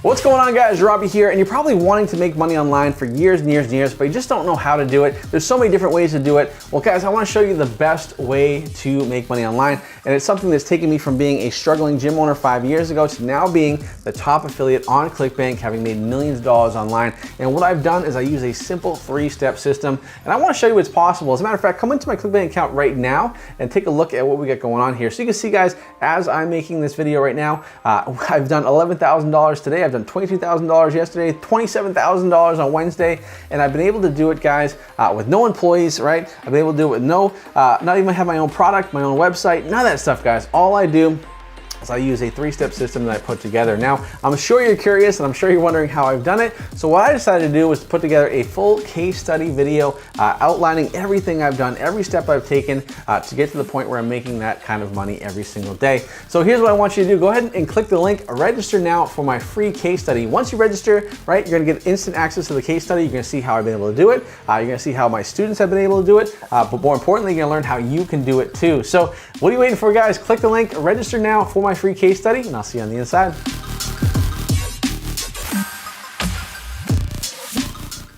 What's going on, guys? Robbie here, and you're probably wanting to make money online for years and years and years, but you just don't know how to do it. There's so many different ways to do it. Well, guys, I want to show you the best way to make money online, and it's something that's taken me from being a struggling gym owner 5 years ago to now being the top affiliate on ClickBank, having made millions of dollars online. And what I've done is I use a simple 3-step system, and I want to show you what's possible. As a matter of fact, come into my ClickBank account right now and take a look at what we got going on here. So you can see, guys, as I'm making this video right now, I've done $11,000 today. I've done $22,000 yesterday, $27,000 on Wednesday, and I've been able to do it, guys, with no employees, right? I've been able to do it with not even have my own product, my own website, none of that stuff, guys. All I do is I use a 3-step system that I put together. Now, I'm sure you're curious, and I'm sure you're wondering how I've done it. So what I decided to do was to put together a full case study video outlining everything I've done, every step I've taken to get to the point where I'm making that kind of money every single day. So here's what I want you to do. Go ahead and click the link, register now for my free case study. Once you register, right, you're gonna get instant access to the case study. You're gonna see how I've been able to do it. You're gonna see how my students have been able to do it. But more importantly, you're gonna learn how you can do it too. So what are you waiting for, guys? Click the link, register now for my free case study, and I'll see you on the inside.